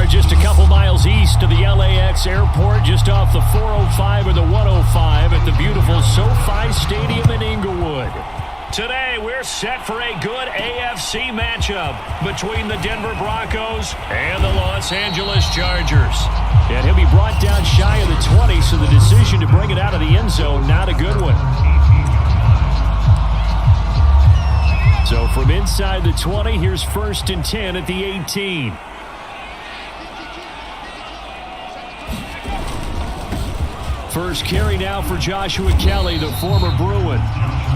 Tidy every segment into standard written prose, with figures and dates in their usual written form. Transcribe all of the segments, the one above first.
just a couple miles east of the LAX airport, just off the 405 or the 105 at the beautiful SoFi Stadium in Inglewood. Today, we're set for a good AFC matchup between the Denver Broncos and the Los Angeles Chargers. And he'll be brought down shy of the 20, so the decision to bring it out of the end zone, not a good one. So from inside the 20, here's 1st and 10 at the 18. First carry now for Joshua Kelly, the former Bruin.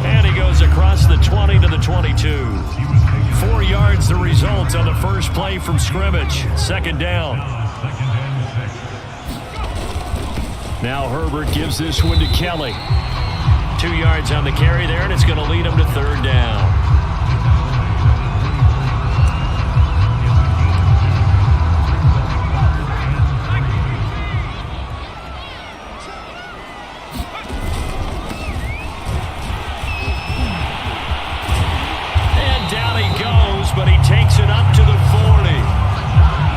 And he goes across the 20 to the 22. 4 yards the result on the first play from scrimmage. 2nd down. Now Herbert gives this one to Kelly. 2 yards on the carry there, and it's going to lead him to 3rd down. But he takes it up to the 40.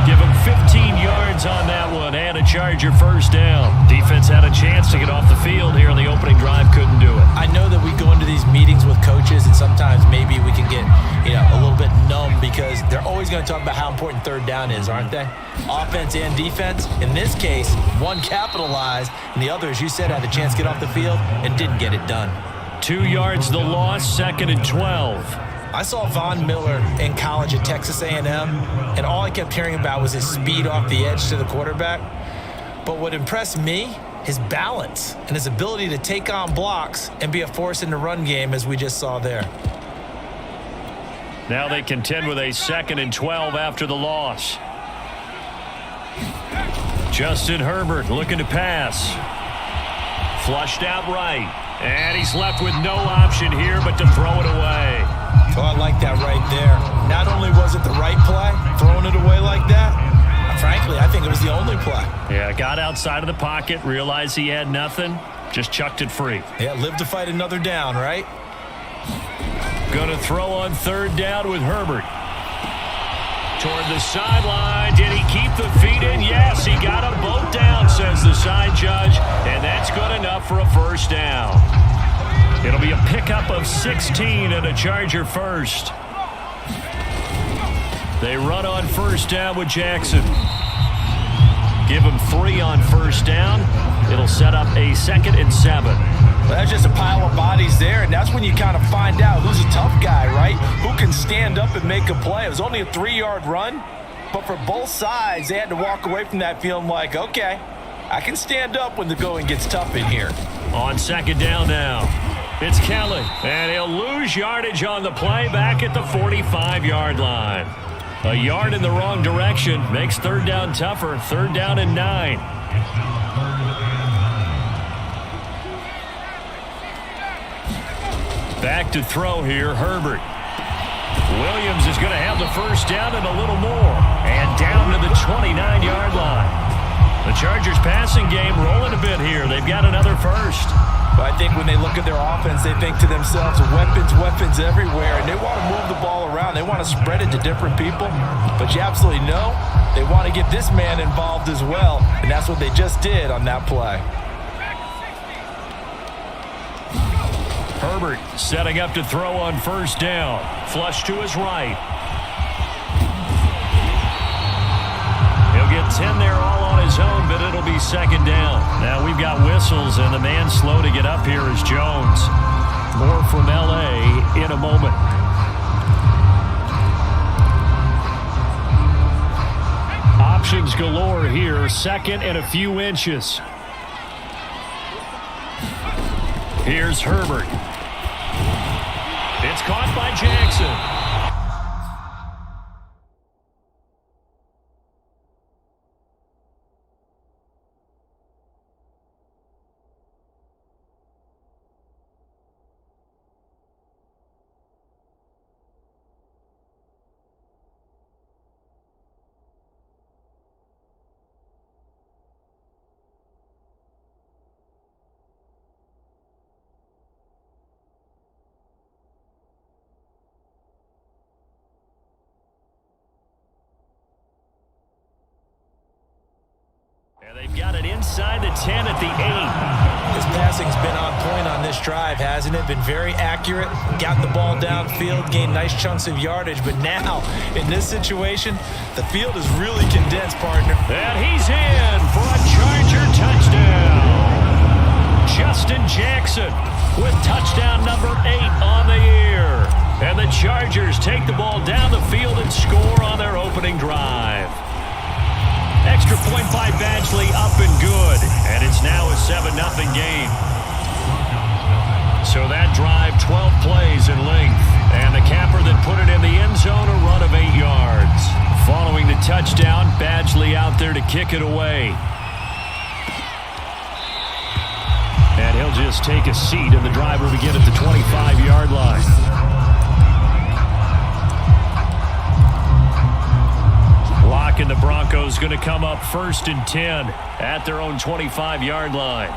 Give him 15 yards on that one and a Charger 1st down. Defense had a chance to get off the field here on the opening drive, couldn't do it. I know that we go into these meetings with coaches and sometimes maybe we can get a little bit numb because they're always going to talk about how important 3rd down is, aren't they? Offense and defense. In this case, one capitalized and the other, as you said, had a chance to get off the field and didn't get it done. 2 yards the loss, 2nd and 12. I saw Von Miller in college at Texas A&M, and all I kept hearing about was his speed off the edge to the quarterback. But what impressed me, his balance and his ability to take on blocks and be a force in the run game, as we just saw there. Now they contend with a 2nd and 12 after the loss. Justin Herbert looking to pass. Flushed out right. And he's left with no option here but to throw it away. Oh, I like that right there. Not only was it the right play, throwing it away like that, frankly, I think it was the only play. Yeah, got outside of the pocket, realized he had nothing, just chucked it free. Yeah, live to fight another down, right? Going to throw on 3rd down with Herbert. Toward the sideline. Did he keep the feet in? Yes, he got them both down, says the side judge. And that's good enough for a 1st down. It'll be a pickup of 16 and a Charger 1st. They run on 1st down with Jackson. Give him 3 on 1st down. It'll set up a 2nd and 7. Well, that's just a pile of bodies there, and that's when you kind of find out who's a tough guy, right? Who can stand up and make a play. It was only a 3-yard run, but for both sides, they had to walk away from that feeling like, okay, I can stand up when the going gets tough in here. On 2nd down now, it's Kelly, and he'll lose yardage on the play back at the 45-yard line. A yard in the wrong direction makes 3rd down tougher. 3rd down and 9. Back to throw here, Herbert. Williams is going to have the 1st down and a little more. And down to the 29-yard line. The Chargers passing game rolling a bit here. They've got another 1st. But I think when they look at their offense, they think to themselves, weapons everywhere. And they want to move the ball around. They want to spread it to different people. But you absolutely know they want to get this man involved as well. And that's what they just did on that play. Herbert setting up to throw on 1st down. Flush to his right. He'll get 10 there all on his own, but it'll be 2nd down. Now we've got whistles, and the man slow to get up here is Jones. More from L.A. in a moment. Options galore here. 2nd and a few inches. Here's Herbert. It's caught by Jackson. inside the 10 at the 8. His passing's been on point on this drive, hasn't it? Been very accurate, got the ball downfield, gained nice chunks of yardage, but now, in this situation, the field is really condensed, partner. And he's in for a Charger touchdown. Justin Jackson with touchdown number 8 on the year. And the Chargers take the ball down the field and score on their opening drive. Extra point by Badgley up and good. And it's now a 7-0 game. So that drive, 12 plays in length. And the capper that put it in the end zone, a run of 8 yards. Following the touchdown, Badgley out there to kick it away. And he'll just take a seat, and the drive will begin at the 25-yard line. Lock and the Broncos going to come up 1st and 10 at their own 25-yard line.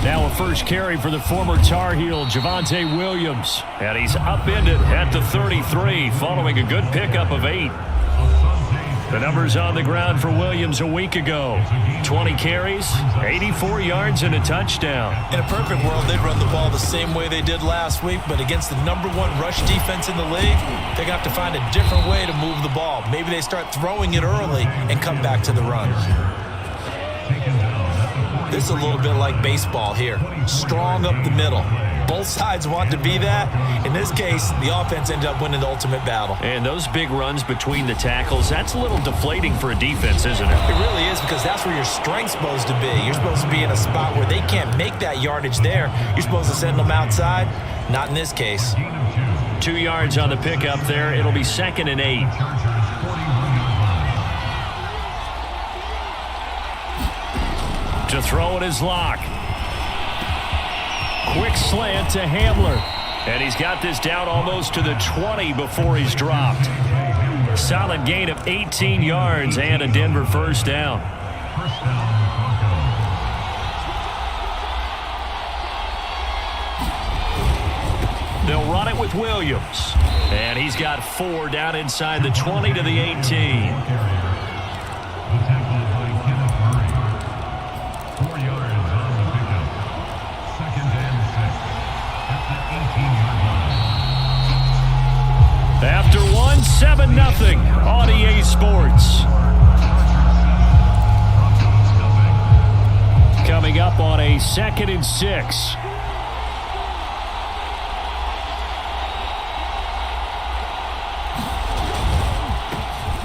Now a first carry for the former Tar Heel, Javonte Williams. And he's upended at the 33 following a good pickup of 8. The numbers on the ground for Williams a week ago. 20 carries, 84 yards, and a touchdown. In a perfect world, they'd run the ball the same way they did last week, but against the #1 rush defense in the league, they're going to have to find a different way to move the ball. Maybe they start throwing it early and come back to the run. This is a little bit like baseball here. Strong up the middle. Both sides want to be that. In this case, the offense ended up winning the ultimate battle. And those big runs between the tackles, that's a little deflating for a defense, isn't it? It really is, because that's where your strength's supposed to be. You're supposed to be in a spot where they can't make that yardage there. You're supposed to send them outside. Not in this case. 2 yards on the pickup there. It'll be 2nd and 8. To throw it is Locke. Quick slant to Hamler. And he's got this down almost to the 20 before he's dropped. Solid gain of 18 yards and a Denver first down. They'll run it with Williams. And he's got 4 down inside the 20 to the 18. After 1, 7-0 on EA Sports. Coming up on a 2nd and 6.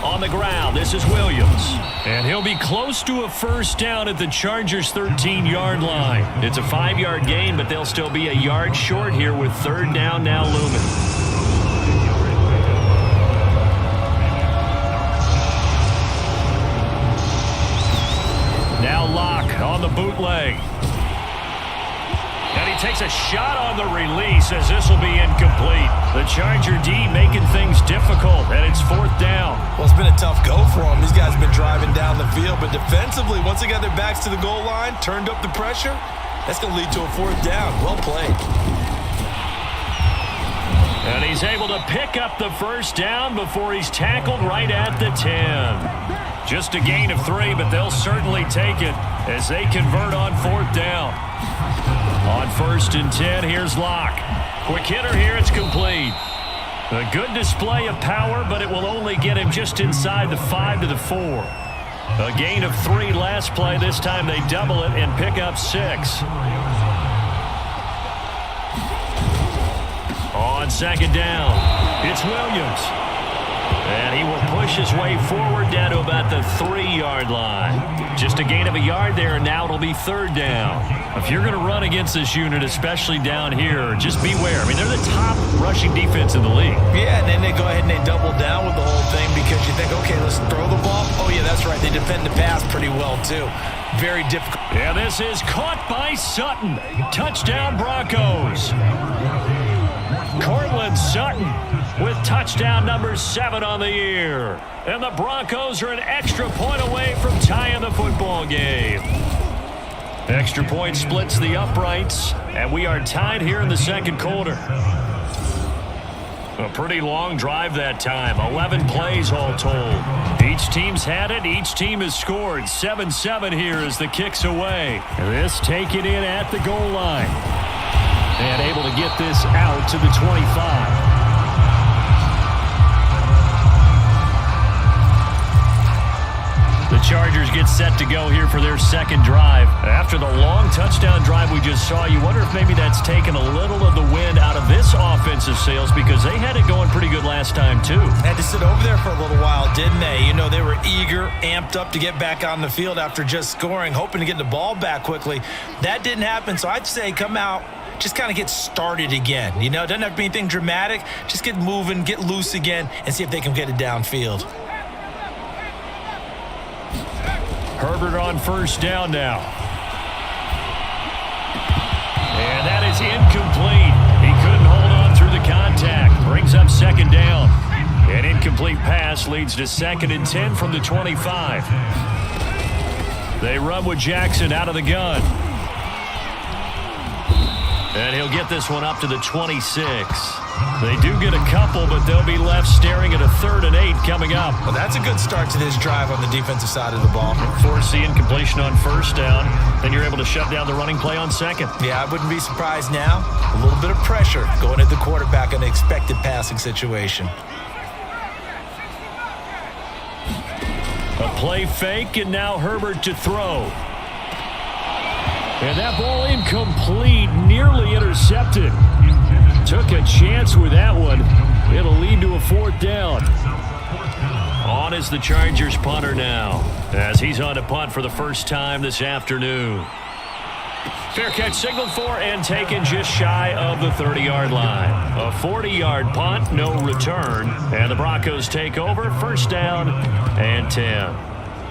On the ground, this is Williams. And he'll be close to a first down at the Chargers' 13-yard line. It's a 5-yard gain, but they'll still be a yard short here with 3rd down now looming. Now Locke on the bootleg. And he takes a shot on the release as this will be incomplete. The Charger D making things difficult, and it's 4th down. Well, it's been a tough go for them. These guys have been driving down the field, but defensively, once they got their backs to the goal line, turned up the pressure, that's going to lead to a 4th down. Well played. And he's able to pick up the first down before he's tackled right at the 10. Just a gain of 3, but they'll certainly take it as they convert on 4th down. On 1st and 10, here's Locke. Quick hitter here, it's complete. A good display of power, but it will only get him just inside the 5 to the 4. A gain of 3 last play. This time they double it and pick up 6. On 2nd down, it's Williams. And he will push his way forward down to about the 3-yard line. Just a gain of a yard there, and now it'll be 3rd down. If you're going to run against this unit, especially down here, just beware. I mean, they're the top rushing defense in the league. Yeah, and then they go ahead and they double down with the whole thing because you think, okay, let's throw the ball. Oh, yeah, that's right. They defend the pass pretty well, too. Very difficult. Yeah, this is caught by Sutton. Touchdown, Broncos. Cortland Sutton with touchdown number 7 on the year. And the Broncos are an extra point away from tying the football game. Extra point splits the uprights, and we are tied here in the 2nd quarter. A pretty long drive that time. 11 plays all told. Each team's had it. Each team has scored. 7-7 here as the kick's away. This taken in at the goal line. And able to get this out to the 25. The Chargers get set to go here for their second drive. After the long touchdown drive we just saw, you wonder if maybe that's taken a little of the wind out of this offensive sails because they had it going pretty good last time too. Had to sit over there for a little while, didn't they? You know, they were eager, amped up to get back on the field after just scoring, hoping to get the ball back quickly. That didn't happen, so I'd say come out, just kind of get started again. You know, it doesn't have to be anything dramatic. Just get moving, get loose again, and see if they can get it downfield. Herbert on first down now. And that is incomplete. He couldn't hold on through the contact. Brings up second down. An incomplete pass leads to 2nd and 10 from the 25. They run with Jackson out of the gun. And he'll get this one up to the 26. They do get a couple, but they'll be left staring at a 3rd and 8 coming up. Well, that's a good start to this drive on the defensive side of the ball. Force the incompletion on first down. Then you're able to shut down the running play on second. Yeah, I wouldn't be surprised now. A little bit of pressure going at the quarterback in an expected passing situation. A play fake, and now Herbert to throw. And that ball incomplete, nearly intercepted. Took a chance with that one. It'll lead to a 4th down. On is the Chargers punter now, as he's on to punt for the first time this afternoon. Fair catch signaled for and taken just shy of the 30-yard line. A 40-yard punt, no return. And the Broncos take over, first down and 10.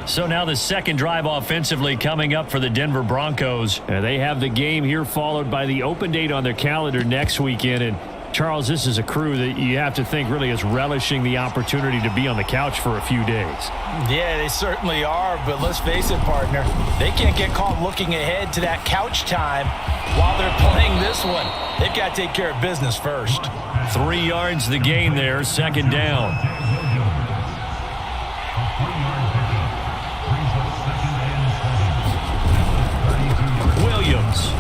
So now the second drive offensively coming up for the Denver Broncos. They have the game here followed by the open date on their calendar next weekend. And Charles, this is a crew that you have to think really is relishing the opportunity to be on the couch for a few days. Yeah, they certainly are. But let's face it, partner, they can't get caught looking ahead to that couch time while they're playing this one. They've got to take care of business first. 3 yards the gain there, second down. Williams.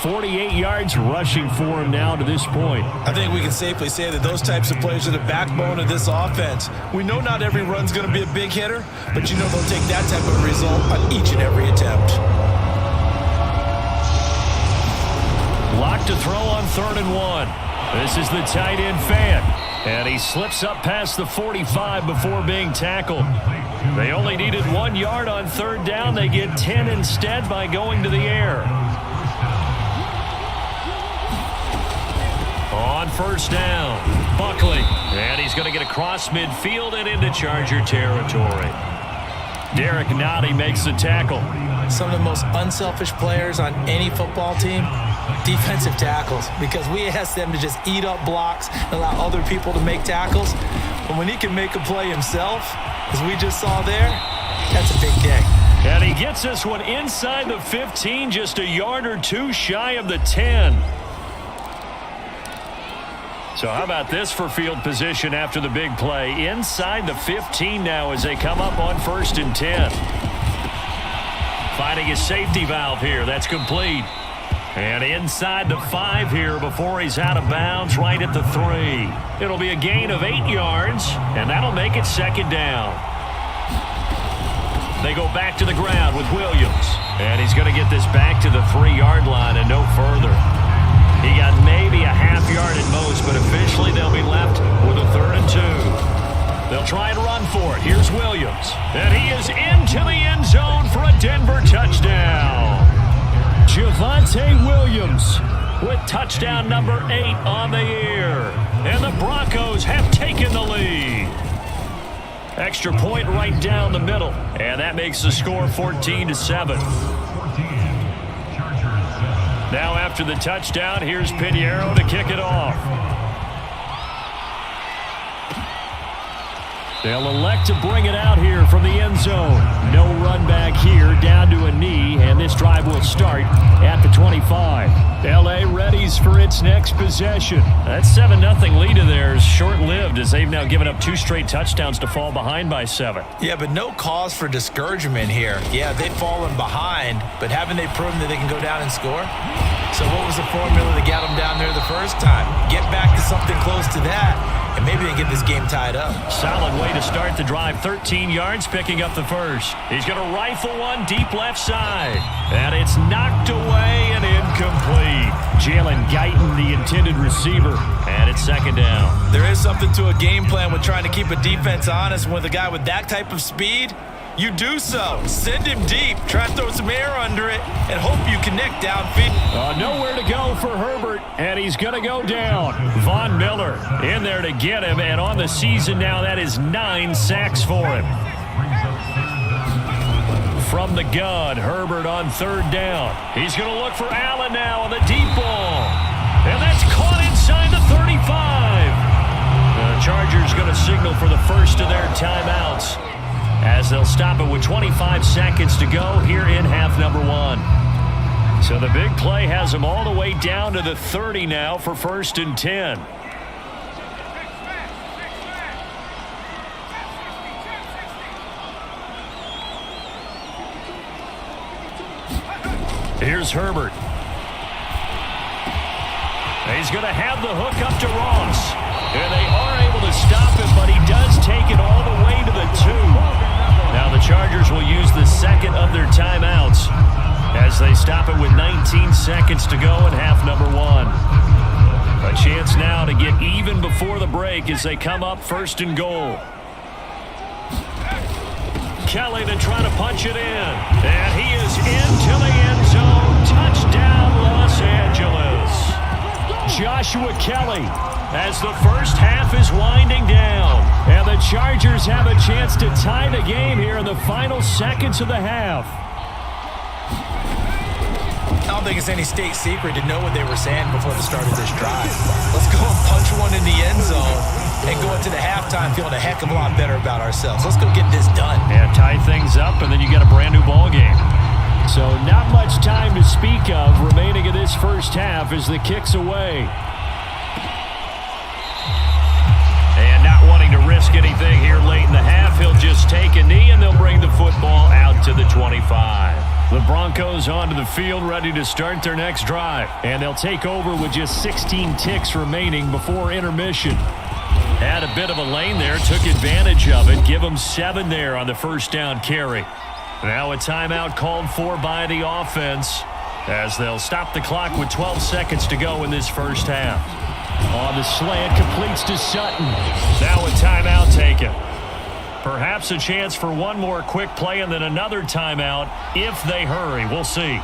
48 yards rushing for him now to this point. I think we can safely say that those types of players are the backbone of this offense. We know not every run's going to be a big hitter, but you know they'll take that type of result on each and every attempt. Locked to throw on 3rd and 1. This is the tight end fan. And he slips up past the 45 before being tackled. They only needed 1 yard on 3rd down. They get 10 instead by going to the air. On first down, Buckley. And he's going to get across midfield and into Charger territory. Derek Nottie makes the tackle. Some of the most unselfish players on any football team, defensive tackles, because we ask them to just eat up blocks and allow other people to make tackles. But when he can make a play himself, as we just saw there, that's a big day. And he gets this one inside the 15, just a yard or two shy of the 10. So how about this for field position after the big play? Inside the 15 now as they come up on 1st and 10. Finding his safety valve here. That's complete. And inside the 5 here before he's out of bounds right at the 3. It'll be a gain of 8 yards, and that'll make it second down. They go back to the ground with Williams. And he's going to get this back to the 3-yard line and no further. He got maybe a half yard at most, but officially they'll be left with a 3rd and 2. They'll try and run for it. Here's Williams. And he is into the end zone for a Denver touchdown. Javonte Williams with touchdown number 8 on the year. And the Broncos have taken the lead. Extra point right down the middle. And that makes the score 14-7. Now after the touchdown, here's Pinheiro to kick it off. They'll elect to bring it out here from the end zone. No run back here, down to a knee, and this drive will start at the 25. L.A. readies for its next possession. That 7-0 lead of theirs short-lived as they've now given up 2 straight touchdowns to fall behind by 7. Yeah, but no cause for discouragement here. Yeah, they've fallen behind, but haven't they proven that they can go down and score? So what was the formula to get them down there the first time? Get back to something close to that, and maybe they get this game tied up. Solid way to start the drive. 13 yards, picking up the first. He's going to rifle one deep left side. And it's knocked away and incomplete. Jalen Guyton, the intended receiver. And it's second down. There is something to a game plan with trying to keep a defense honest. With a guy with that type of speed, you do so. Send him deep. Try to throw some air under it and hope you connect downfield. Nowhere to go for Herbert, and he's going to go down. Von Miller in there to get him, and on the season now, that is 9 sacks for him. From the gun, Herbert on third down. He's going to look for Allen now on the deep ball. And that's caught inside the 35. The Chargers going to signal for the first of their timeouts, as they'll stop it with 25 seconds to go here in half number 1. So the big play has them all the way down to the 30 now for 1st and 10. Here's Herbert. He's going to have the hook up to Ross. And they are able to stop him, but he does take it all the way to the 2. Now the Chargers will use the second of their timeouts as they stop it with 19 seconds to go in half number 1. A chance now to get even before the break as they come up 1st and goal. Kelly to try to punch it in. And he is into the end zone. Touchdown, Los Angeles. Joshua Kelly, as the first half is winding down. And the Chargers have a chance to tie the game here in the final seconds of the half. I don't think it's any state secret to know what they were saying before the start of this drive. Let's go and punch one in the end zone and go into the halftime feeling a heck of a lot better about ourselves. Let's go get this done. Yeah, tie things up, and then you get a brand new ball game. So not much time to speak of remaining in this first half as the kick's away. And not wanting to risk anything here late in the half, he'll just take a knee, and they'll bring the football out to the 25. The Broncos onto the field, ready to start their next drive. And they'll take over with just 16 ticks remaining before intermission. Had a bit of a lane there, took advantage of it. Give them 7 there on the first down carry. Now a timeout called for by the offense as they'll stop the clock with 12 seconds to go in this first half. On the slant, completes to Sutton. Now a timeout taken. Perhaps a chance for one more quick play and then another timeout if they hurry. We'll see.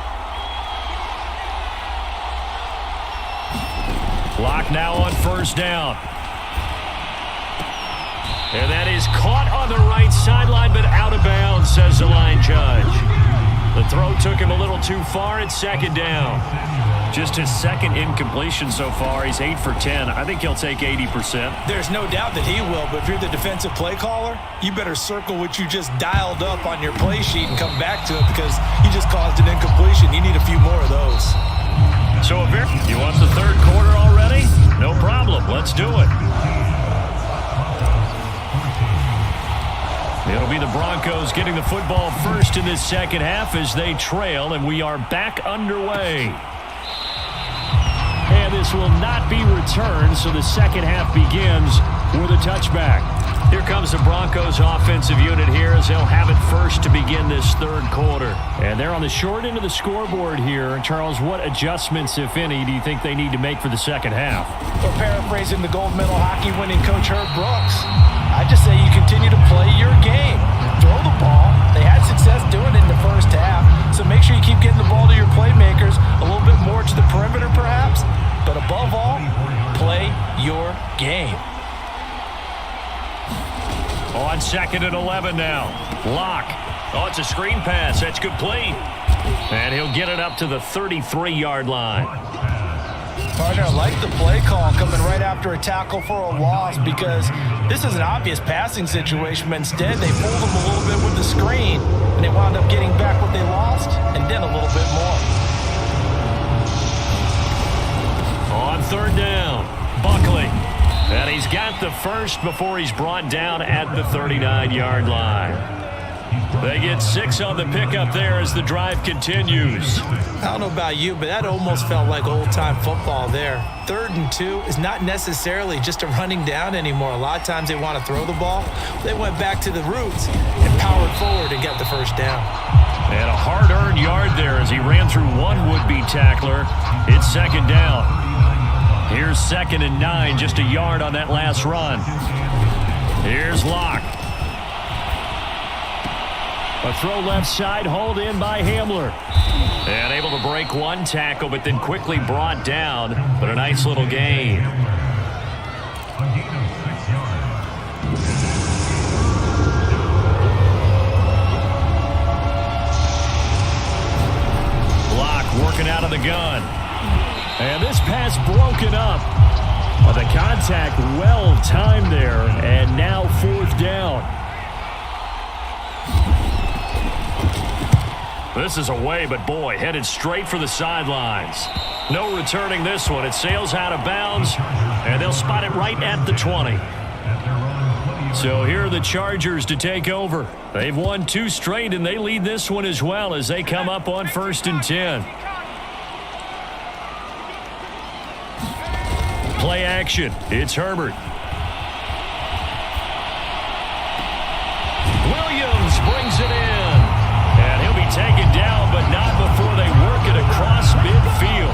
Clock now on first down. And that is caught on the right sideline, but out of bounds, says the line judge. The throw took him a little too far. It's second down. Just his second incompletion so far. He's 8 for 10. I think he'll take 80%. There's no doubt that he will, but if you're the defensive play caller, you better circle what you just dialed up on your play sheet and come back to it because you just caused an incompletion. You need a few more of those. So, you want the third quarter already? No problem. Let's do it. It'll be the Broncos getting the football first in this second half as they trail, and we are back underway. And this will not be returned, so the second half begins with a touchback. Here comes the Broncos offensive unit here as they'll have it first to begin this third quarter. And they're on the short end of the scoreboard here. Charles, what adjustments, if any, do you think they need to make for the second half? Well, paraphrasing the gold medal hockey winning coach Herb Brooks, I just say you continue to play your game. Throw the ball. They had success doing it in the first half, so make sure you keep getting the ball to your playmakers, a little bit more to the perimeter perhaps, but above all, play your game. On second and 11 now. Lock. Oh, it's a screen pass. That's complete. And he'll get it up to the 33-yard line. Partner, I like the play call coming right after a tackle for a loss because this is an obvious passing situation, but instead they fooled them a little bit with the screen, and they wound up getting back what they lost and then a little bit more. On third down, Buckley. And he's got the first before he's brought down at the 39-yard line. They get 6 on the pickup there as the drive continues. I don't know about you, but that almost felt like old-time football there. 3rd and 2 is not necessarily just a running down anymore. A lot of times they want to throw the ball. They went back to the roots and powered forward and got the first down. And a hard-earned yard there as he ran through one would-be tackler. It's 2nd down. Here's 2nd and 9, just a yard on that last run. Here's Locke. A throw left side, hauled in by Hamler. And able to break one tackle, but then quickly brought down. But a nice little gain. Locke working out of the gun. And this pass broken up. The contact well timed there. And now 4th down. This is away, but boy, headed straight for the sidelines. No returning this one. It sails out of bounds, and they'll spot it right at the 20. So here are the Chargers to take over. They've won 2 straight, and they lead this one as well as they come up on 1st and 10. Play action. It's Herbert. Williams brings it in. And he'll be taken down, but not before they work it across midfield.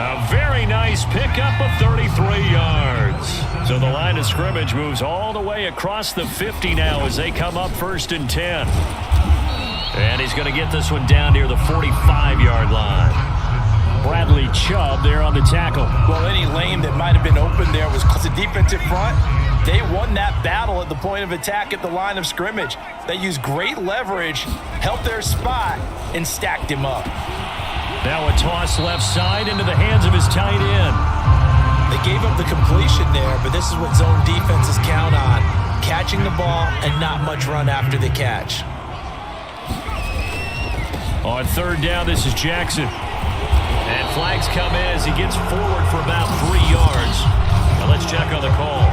A very nice pickup of 33 yards. So the line of scrimmage moves all the way across the 50 now as they come up 1st and 10. And he's going to get this one down near the 45-yard line. Bradley Chubb there on the tackle. Well, any lane that might have been open there was close to defensive front. They won that battle at the point of attack at the line of scrimmage. They used great leverage, helped their spot, and stacked him up. Now a toss left side into the hands of his tight end. They gave up the completion there, but this is what zone defenses count on. Catching the ball and not much run after the catch. On 3rd down, this is Jackson. And flags come in as he gets forward for about 3 yards. Now let's check on the call.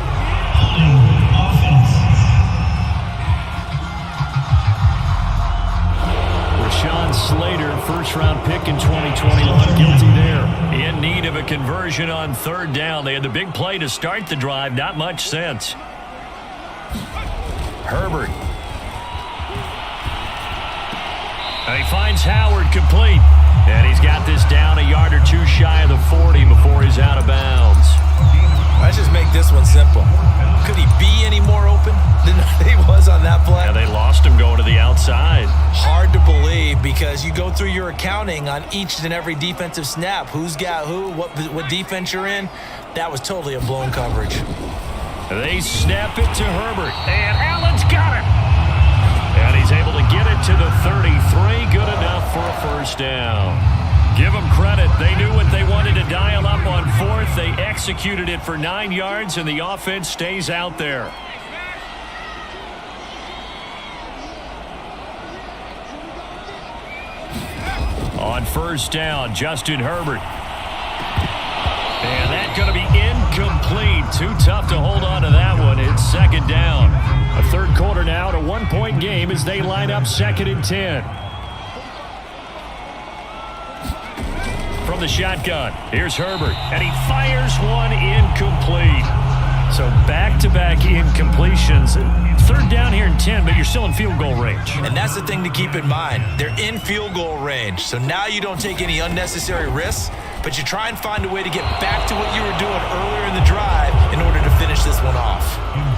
Rashawn Slater, first-round pick in 2021, guilty there. In need of a conversion on 3rd down. They had the big play to start the drive. Not much sense. Herbert. And he finds Howard complete. And he's got this down a yard or 2 shy of the 40 before he's out of bounds. Let's just make this one simple. Could he be any more open than he was on that play? Yeah, they lost him going to the outside. Hard to believe because you go through your accounting on each and every defensive snap. Who's got who, what defense you're in. That was totally a blown coverage. They snap it to Herbert. And Allen's got it. And he's able to get it to the 33. Good enough for a first down. Give them credit. They knew what they wanted to dial up on 4th. They executed it for 9 yards, and the offense stays out there. On 1st down, Justin Herbert. And that's going to be incomplete. Too tough to hold on to that one. It's 2nd down. A 3rd quarter now, a 1-point game as they line up 2nd and 10. From the shotgun, here's Herbert, and he fires one incomplete. So back-to-back incompletions. 3rd down here and 10, but you're still in field goal range. And that's the thing to keep in mind. They're in field goal range. So now you don't take any unnecessary risks, but you try and find a way to get back to what you were doing earlier in the drive in order to finish this one off.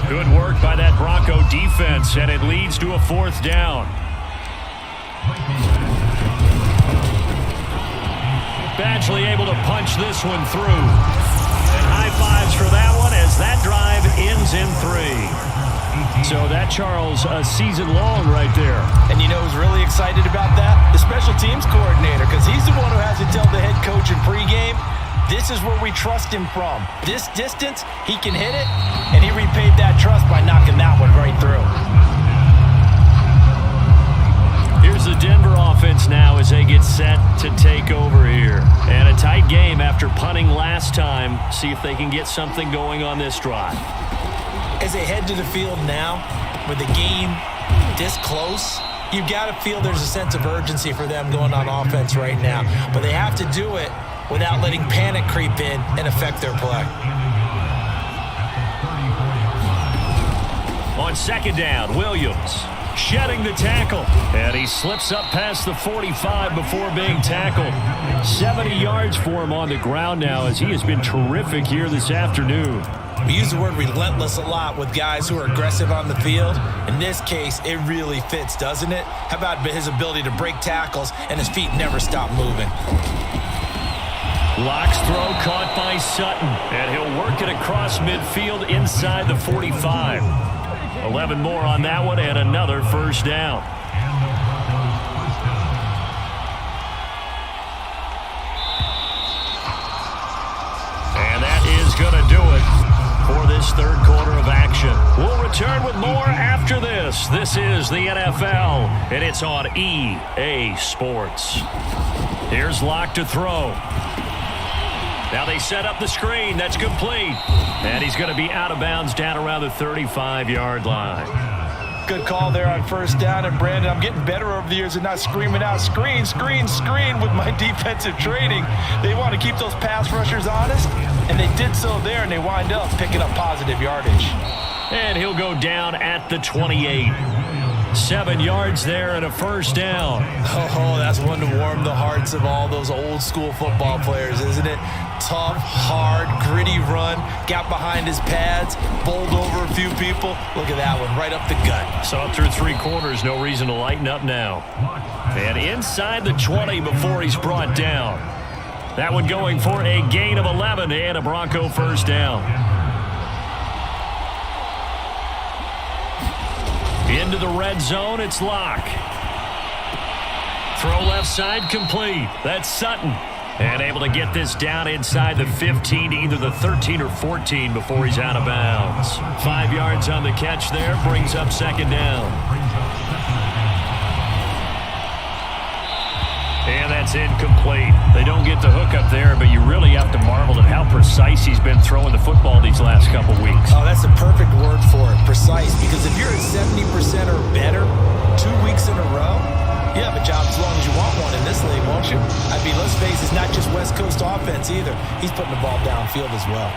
Good work by that Bronco defense, and it leads to a 4th down. Badgley able to punch this one through. And high fives for that one as that drive ends in 3. So that, Charles, a season long right there. And you know who's really excited about that? The special teams coordinator, because he's the one who has to tell the head coach in pregame, this is where we trust him from. This distance, he can hit it, and he repaid that trust by knocking that one right through. Here's the Denver offense now as they get set to take over here. And a tight game after punting last time. See if they can get something going on this drive. As they head to the field now, with the game this close, you've got to feel there's a sense of urgency for them going on offense right now. But they have to do it without letting panic creep in and affect their play. On second down, Williams shedding the tackle. And he slips up past the 45 before being tackled. 70 yards for him on the ground now as he has been terrific here this afternoon. We use the word relentless a lot with guys who are aggressive on the field. In this case, it really fits, doesn't it? How about his ability to break tackles and his feet never stop moving? Locke's throw caught by Sutton, and he'll work it across midfield inside the 45. 11 more on that one and another first down. And that is going to do it for this third quarter of action. We'll return with more after this. This is the NFL, and it's on EA Sports. Here's Locke to throw. Now they set up the screen. That's complete. And he's going to be out of bounds down around the 35-yard line. Good call there on first down. And, Brandon, I'm getting better over the years and not screaming out, screen, screen, screen with my defensive training. They want to keep those pass rushers honest, and they did so there, and they wind up picking up positive yardage. And he'll go down at the 28. 7 yards there and a first down. Oh, that's one to warm the hearts of all those old school football players, isn't it? Tough, hard, gritty run, got behind his pads, bowled over a few people. Look at that one, right up the gut. Saw it through three quarters, no reason to lighten up now. And inside the 20 before he's brought down. That one going for a gain of 11 and a Bronco first down. Into the red zone, it's Locke. Throw left side complete. That's Sutton. And able to get this down inside the 15, either the 13 or 14 before he's out of bounds. 5 yards on the catch there, brings up second down. And that's incomplete. They don't get the hook up there, but you really have to marvel at how precise he's been throwing the football these last couple weeks. Oh, that's the perfect word for it, precise. Because if you're at 70% or better 2 weeks in a row, you have a job as long as you want one in this league, won't you? I mean, let's face it, it's not just West Coast offense either. He's putting the ball downfield as well.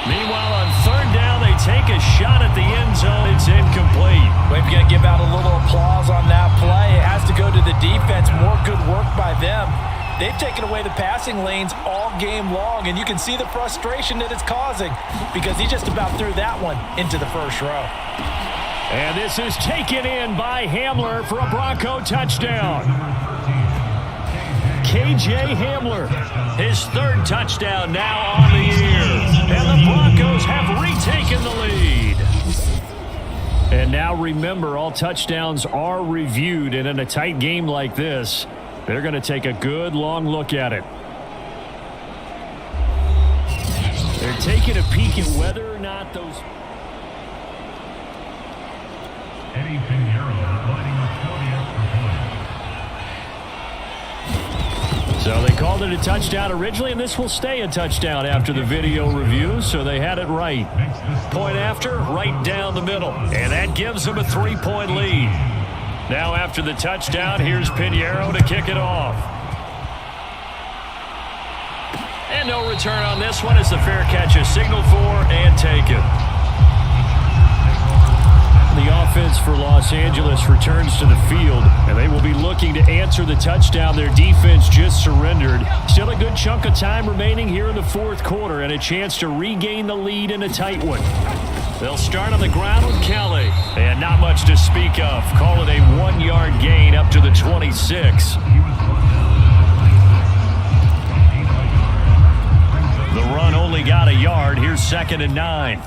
Meanwhile, on third down, they take a shot at the end zone. It's incomplete. We've got to give out a little applause on that play. It has to go to the defense. More good work by them. They've taken away the passing lanes all game long, and you can see the frustration that it's causing because he just about threw that one into the first row. And this is taken in by Hamler for a Bronco touchdown. K.J. Hamler, his third touchdown now on the year. And the Broncos have retaken the lead. And now remember, all touchdowns are reviewed. And in a tight game like this, they're going to take a good long look at it. They're taking a peek at whether or not those... So they called it a touchdown originally, and this will stay a touchdown after the video review, so they had it right. Point after, right down the middle. And that gives them a 3-point lead. Now after the touchdown, here's Pinheiro to kick it off. And no return on this one as the fair catch is signaled for and taken. The offense for Los Angeles returns to the field, and they will be looking to answer the touchdown their defense just surrendered. Still a good chunk of time remaining here in the fourth quarter and a chance to regain the lead in a tight one. They'll start on the ground with Kelly, and not much to speak of. Call it a 1-yard gain up to the 26. The run only got a yard. Here's 2nd and 9.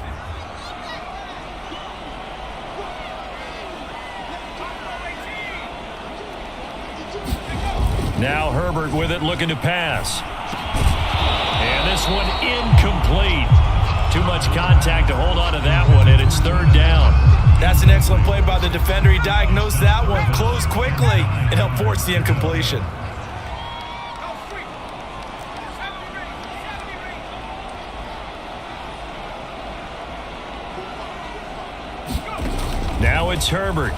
Now Herbert with it, looking to pass. And this one incomplete. Too much contact to hold on to that one, and it's third down. That's an excellent play by the defender. He diagnosed that one, closed quickly, and helped force the incompletion. Now it's Herbert.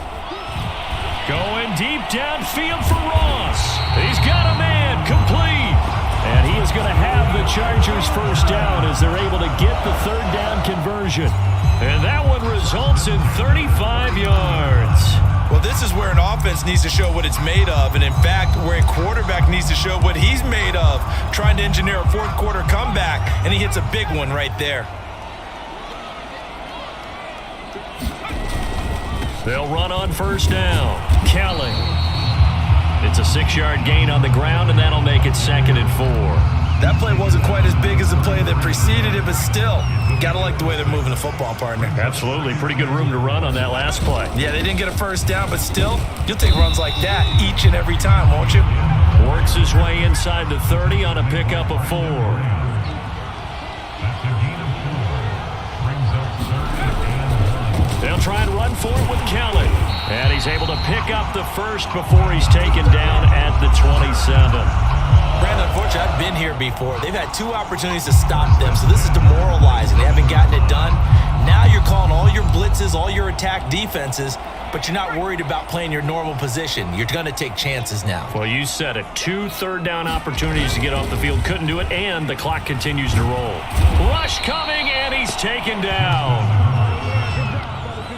Going deep downfield for Ross. He's got a man, complete. And he is going to have the Chargers first down as they're able to get the third down conversion. And that one results in 35 yards. Well, this is where an offense needs to show what it's made of. And in fact, where a quarterback needs to show what he's made of. Trying to engineer a fourth quarter comeback, and he hits a big one right there. They'll run on first down. Kelly. It's a 6-yard gain on the ground, and that'll make it 2nd and 4. That play wasn't quite as big as the play that preceded it, but still, you got to like the way they're moving the football, partner. Absolutely. Pretty good room to run on that last play. Yeah, they didn't get a first down, but still, you'll take runs like that each and every time, won't you? Works his way inside the 30 on a pickup of 4. They'll try and run for it with Kelly. And he's able to pick up the first before he's taken down at the 27. Brandon, unfortunately, I've been here before. They've had 2 opportunities to stop them, so this is demoralizing. They haven't gotten it done. Now you're calling all your blitzes, all your attack defenses, but you're not worried about playing your normal position. You're going to take chances now. Well, you said it. 2 third-down opportunities to get off the field. Couldn't do it, and the clock continues to roll. Rush coming, and he's taken down.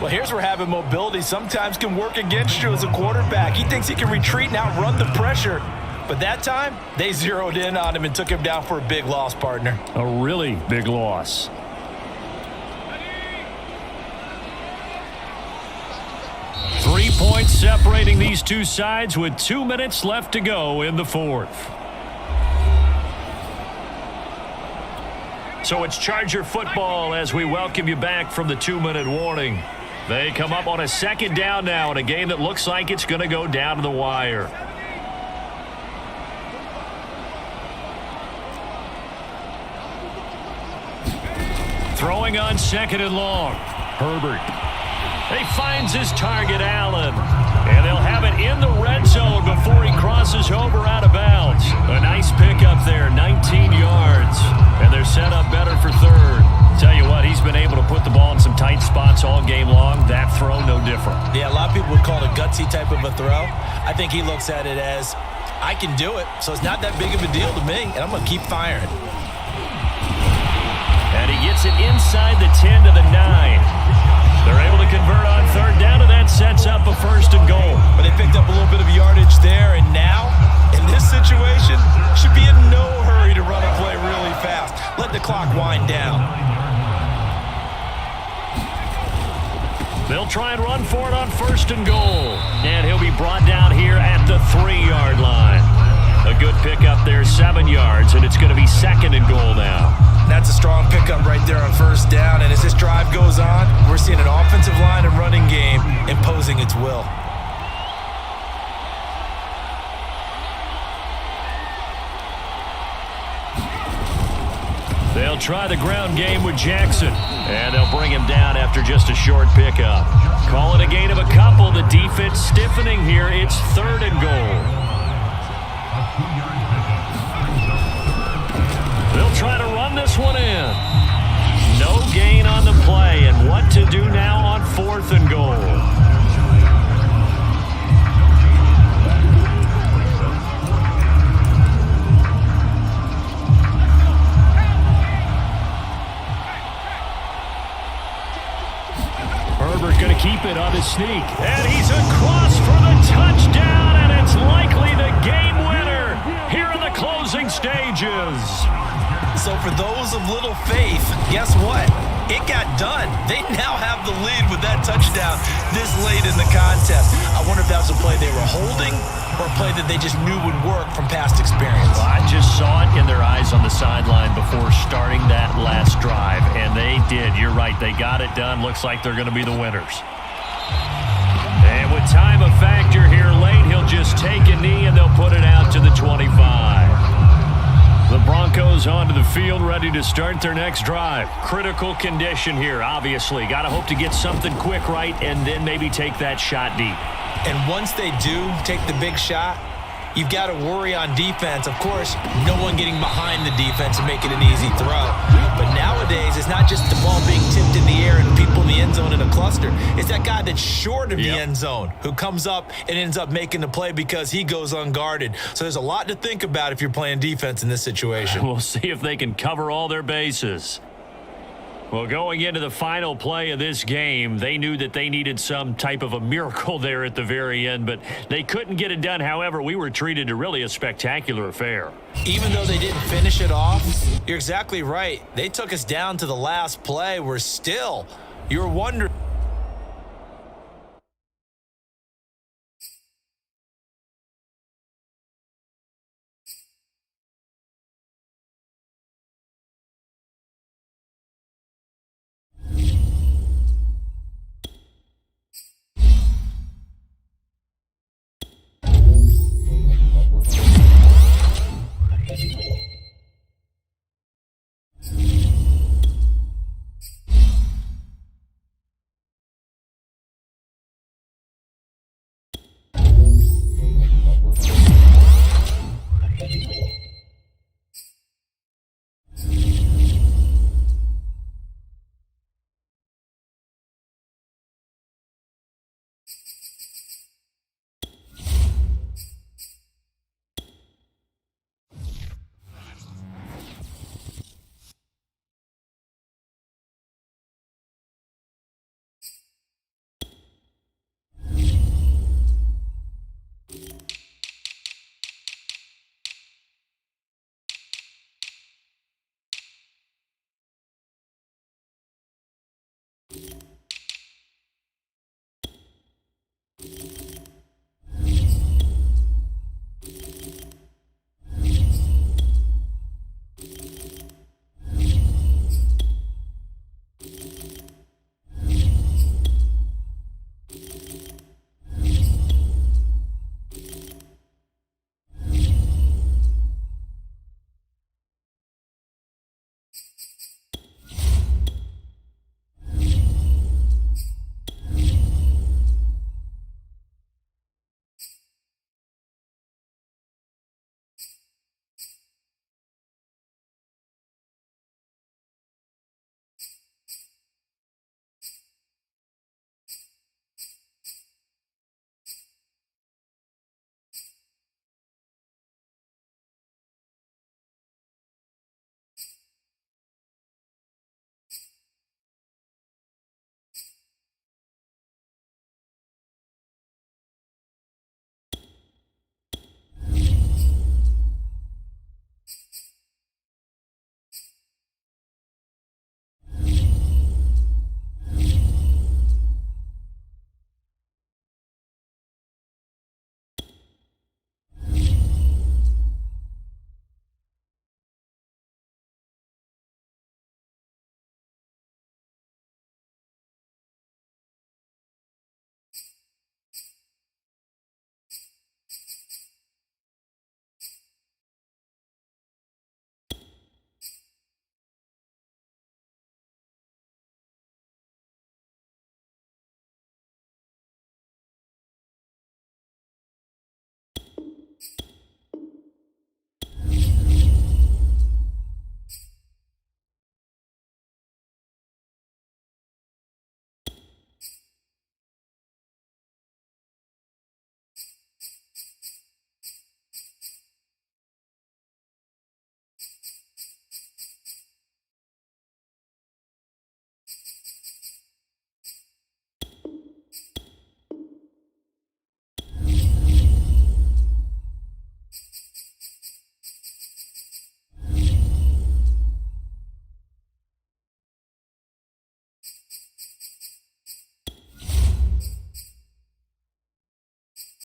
Well, here's where having mobility sometimes can work against you as a quarterback. He thinks he can retreat and outrun the pressure. But that time, they zeroed in on him and took him down for a big loss, partner. A really big loss. Three points separating these two sides with 2 minutes left to go in the fourth. So it's Charger football as we welcome you back from the 2-minute warning. They come up on a 2nd down now in a game that looks like it's going to go down to the wire. Throwing on 2nd and long. Herbert. He finds his target, Allen. And they'll have it in the red zone before he crosses over out of bounds. A nice pickup there, 19 yards. And they're set up better for third. Tell you what, he's been able to put the ball in some tight spots all game long. That throw, no different. Yeah, a lot of people would call it a gutsy type of a throw. I think he looks at it as, I can do it, so it's not that big of a deal to me, and I'm going to keep firing. And he gets it inside the 10 to the 9. They're able to convert on third down, and that sets up a 1st and goal. But they picked up a little bit of yardage there, and now, in this situation, should be in no hurry to run a play really fast. Let the clock wind down. They'll try and run for it on 1st and goal. And he'll be brought down here at the 3-yard line. A good pickup there, 7 yards, and it's going to be 2nd and goal now. That's a strong pickup right there on 1st down, and as this drive goes on, we're seeing an offensive line and running game imposing its will. They'll try the ground game with Jackson, and they'll bring him down after just a short pickup. Call it a gain of a couple. The defense stiffening here. It's 3rd and goal. They'll try to run this one in. No gain on the play, and what to do now on 4th and goal. Herbert going to keep it on his sneak. And he's across for the touchdown, and it's likely the game winner here in the closing stages. So for those of little faith, guess what? It got done. They now have the lead with that touchdown this late in the contest. I wonder if that was a play they were holding or a play that they just knew would work from past experience. Well, I just saw it in their eyes on the sideline before starting that last drive, and they did. You're right. They got it done. Looks like they're going to be the winners. And with time a factor here late. He'll just take a knee, and they'll put it out to the 25. The Broncos onto the field, ready to start their next drive. Critical condition here, obviously. Got to hope to get something quick right and then maybe take that shot deep. And once they do take the big shot, you've got to worry on defense. Of course, no one getting behind the defense and making an easy throw. But nowadays, it's not just the ball being tipped in the air and people in the end zone in a cluster. It's that guy that's short of the end zone who comes up and ends up making the play because he goes unguarded. So there's a lot to think about if you're playing defense in this situation. We'll see if they can cover all their bases. Well, going into the final play of this game, they knew that they needed some type of a miracle there at the very end, but they couldn't get it done. However, we were treated to really a spectacular affair. Even though they didn't finish it off, you're exactly right. They took us down to the last play. You're wondering